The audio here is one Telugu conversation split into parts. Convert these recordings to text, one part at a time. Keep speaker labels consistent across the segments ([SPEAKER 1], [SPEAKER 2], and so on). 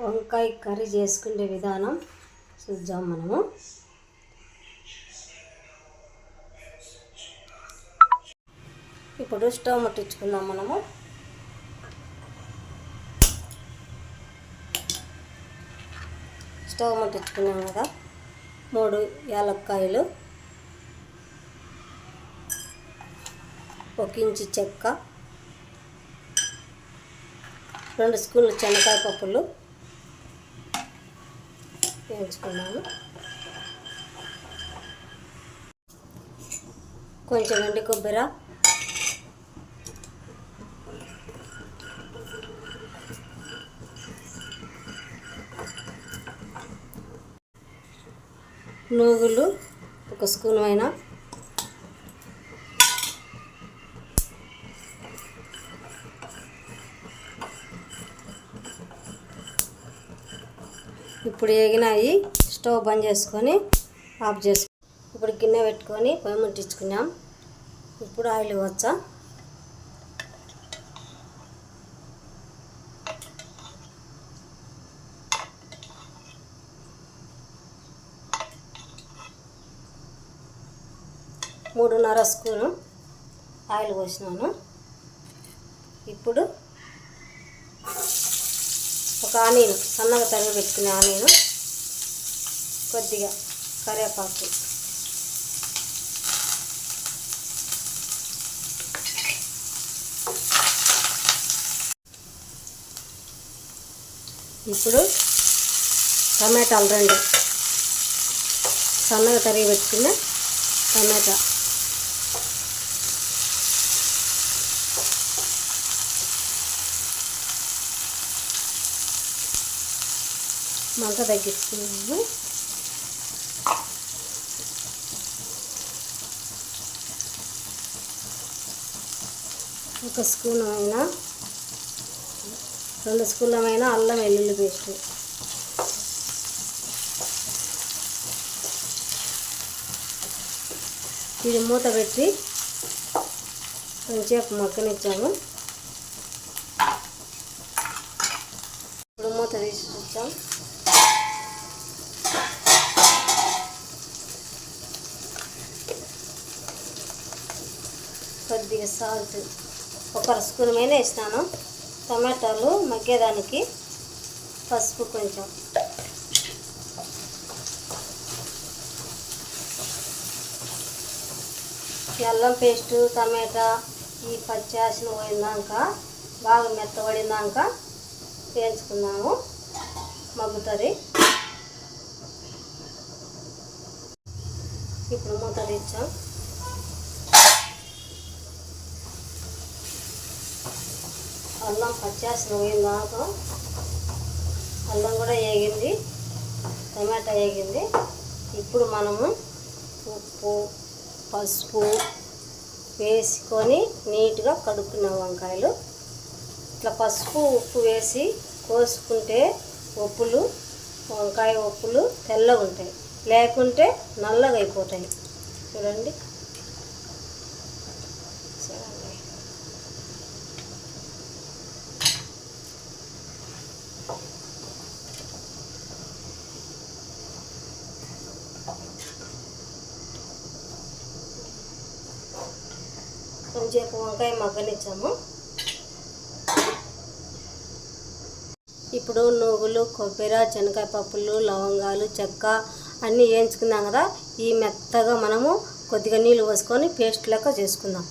[SPEAKER 1] వంకాయ కర్రీ చేసుకునే విధానం చూద్దాం మనము. ఇప్పుడు స్టవ్ ముట్టించుకుందాం మనము. స్టవ్ ముట్టించుకున్నాం కదా. 3 యాలక్కాయలు, 1 ఇంచు చెక్క, 2 స్పూన్లు శనగకాయ పప్పులు వేయించుకున్నాము. కొంచెం ఎండు కొబ్బరి, నువ్వులు 1 స్పూన్ అయినా, ఇప్పుడు వేగినాయి. స్టవ్ బంద్ చేసుకొని ఆఫ్ చేసుకు. ఇప్పుడు గిన్నె పెట్టుకొని పొయ్యి ముట్టించుకున్నాం. ఇప్పుడు ఆయిల్ వచ్చా. మూడున్నర స్పూను ఆయిల్ పోసినాను. ఇప్పుడు ఒక ఆనియన్, సన్నగా తరిగి పెట్టుకునే ఆనియన్, కొద్దిగా కరివేపాకు, ఇప్పుడు టమాటాలు 2 సన్నగా తరిగి పెట్టుకున్న టమాటా, మంట తగ్గించుకున్నాము. ఒక స్పూన్ అయినా 2 స్పూన్లమైనా అల్లం వెల్లుల్లి పేస్ట్, ఇది మూత పెట్టి కొంచెంసేపు మగ్గనిచ్చాము. ఇప్పుడు మూత తీసి చూద్దాం. కొద్దిగా సాల్ట్ 1 స్పూన్ మీద వేసినాను. టమాటాలు మగ్గేదానికి పసుపు కొంచెం, అల్లం పేస్టు, టమాటా ఈ పచ్చాసిన పోయిందాక బాగా మెత్తబడిందాక వేయించుకున్నాము. మగ్గుతుంది. ఇప్పుడు మూత తెచ్చాం. అల్లం పచ్చాసిన పోయిందాక అల్లం కూడా వేగింది, టమాటా వేగింది. ఇప్పుడు మనము ఉప్పు, పసుపు వేసుకొని నీట్గా కడుక్కున్న వంకాయలు ఇట్లా పసుపు ఉప్పు వేసి కోసుకుంటే వంకాయ ఒప్పులు తెల్లగా ఉంటాయి, లేకుంటే నల్లగా అయిపోతాయి. చూడండి. కొంచెం వంకాయ మగ్గనిచ్చాము. ఇప్పుడు నువ్వులు, కొబ్బరి, శనగకాయ పప్పులు, లవంగాలు, చెక్క అన్నీ వేయించుకున్నాం కదా. ఈ మెత్తగా మనము కొద్దిగా నీళ్ళు పోసుకొని పేస్ట్ లెక్క చేసుకుందాం.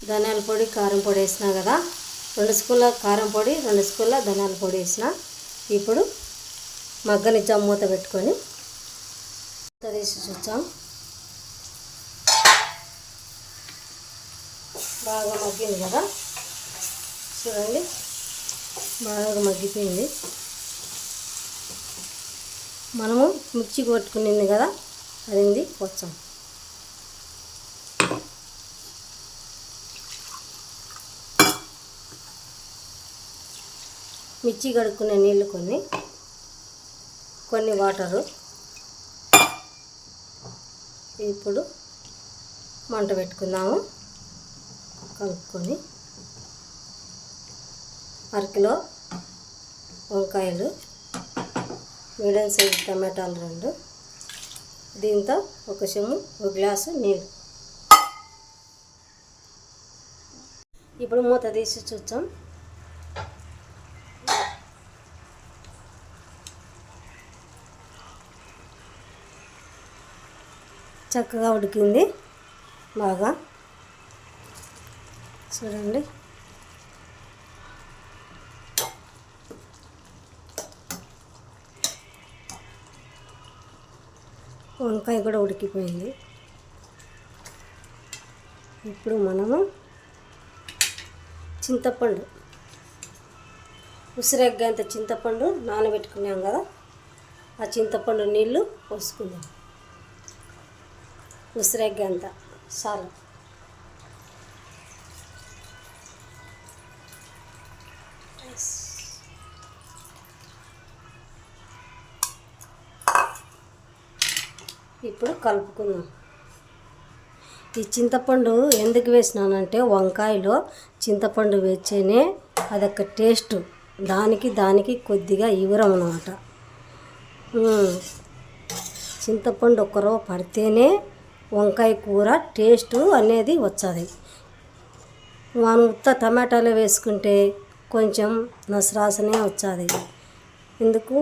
[SPEAKER 1] ధనియాల పొడి, కారం పొడి వేసినా కదా. 2 స్పూన్ల కారం పొడి, 2 స్పూన్ల ధనియాల పొడి వేసిన. ఇప్పుడు మగ్గనిచ్చాం మూత పెట్టుకొని. మూత తీసి చూద్దాం. బాగా మగ్గింది కదా. చూడండి, బాగా మగ్గిపోయింది. మనము మిర్చి కొట్టుకునింది కదా, అది వచ్చాం. మిర్చి కడుక్కునే నీళ్ళు కొన్ని వాటరు. ఇప్పుడు మంట పెట్టుకుందాము. కలుపుకొని 1 కిలో వంకాయలు, మీడియం సైజు టమాటాలు 2, దీంతో ఒక గ్లాసు నీళ్ళు. ఇప్పుడు మూత తీసి చూద్దాం. చక్కగా ఉడికింది బాగా. చూడండి, వంకాయ కూడా ఉడికిపోయింది. ఇప్పుడు మనము చింతపండు, ఉసిరెగ్గంత చింతపండు నానబెట్టుకున్నాం కదా, ఆ చింతపండు నీళ్ళు పోసుకుందాం. ఉసిరెగ్గంత చాలు. ఇప్పుడు కలుపుకుందాం. ఈ చింతపండు ఎందుకు వేసినానంటే వంకాయలో చింతపండు వేస్తేనే అదొక టేస్ట్, దానికి కొద్దిగా ఇవ్వరం అన్నమాట. చింతపండు ఒక్కరో పడితేనే వంకాయ కూర టేస్ట్ అనేది వచ్చేది. మనం ఉత్త టమాటాలు వేసుకుంటే కొంచెం నసరాసనే వచ్చేది. ఎందుకు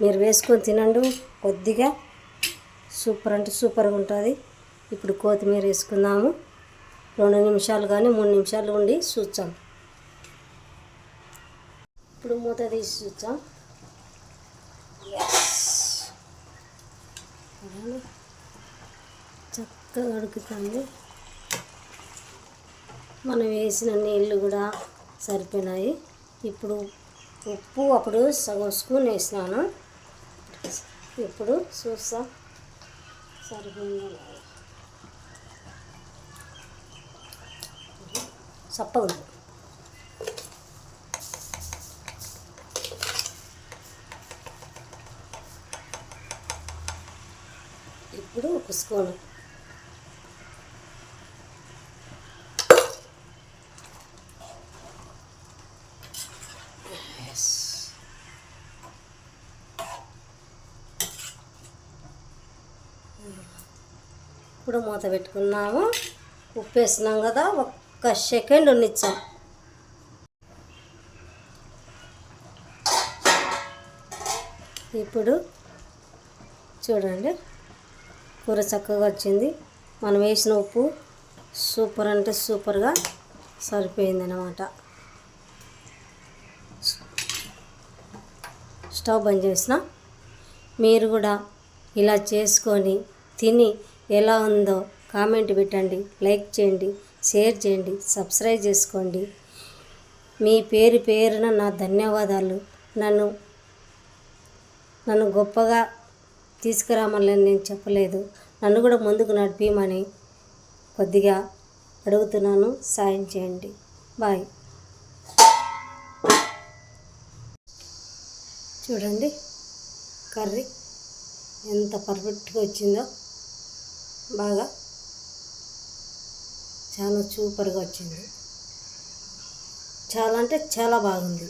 [SPEAKER 1] మీరు వేసుకొని తినండి, కొద్దిగా సూపర్ అంటే సూపర్గా ఉంటుంది. ఇప్పుడు కొత్తిమీర వేసుకుందాము. 2 నిమిషాలు కానీ 3 నిమిషాలు ఉండి చూద్దాం. ఇప్పుడు మూత తీసి చూద్దాం. చక్కగా ఉడుకుతుంది. మనం వేసిన నీళ్ళు కూడా సరిపోయినాయి. ఇప్పుడు ఉప్పు అప్పుడు సగం స్పూన్ వేసినాను. ఇప్పుడు చూస్తా సరిపోయిందా. చప్పగా ఉంది. ఇప్పుడు ఒక స్పూన్ ఇప్పుడు మూత పెట్టుకున్నాము. ఉప్పు వేసినాం కదా, 1 సెకండ్ ఉన్నిచ్చాం. ఇప్పుడు చూడండి, కూర చక్కగా వచ్చింది. మనం వేసిన ఉప్పు సూపర్ అంటే సూపర్గా సరిపోయింది అన్నమాట. స్టవ్ బంద్ చేసిన. మీరు కూడా ఇలా చేసుకొని తిని ఎలా ఉందో కామెంట్ పెట్టండి, లైక్ చేయండి, షేర్ చేయండి, సబ్స్క్రైబ్ చేసుకోండి. మీ పేరున నా ధన్యవాదాలు. నన్ను గొప్పగా తీసుకురామని నేను చెప్పలేదు, నన్ను కూడా ముందుకు నడిపిమని కొద్దిగా అడుగుతున్నాను. సాయం చేయండి. బాయ్. చూడండి కర్రీ ఎంత పర్ఫెక్ట్గా వచ్చిందో, బాగా చాలా సూపర్గా వచ్చింది. చాలా అంటే చాలా బాగుంది.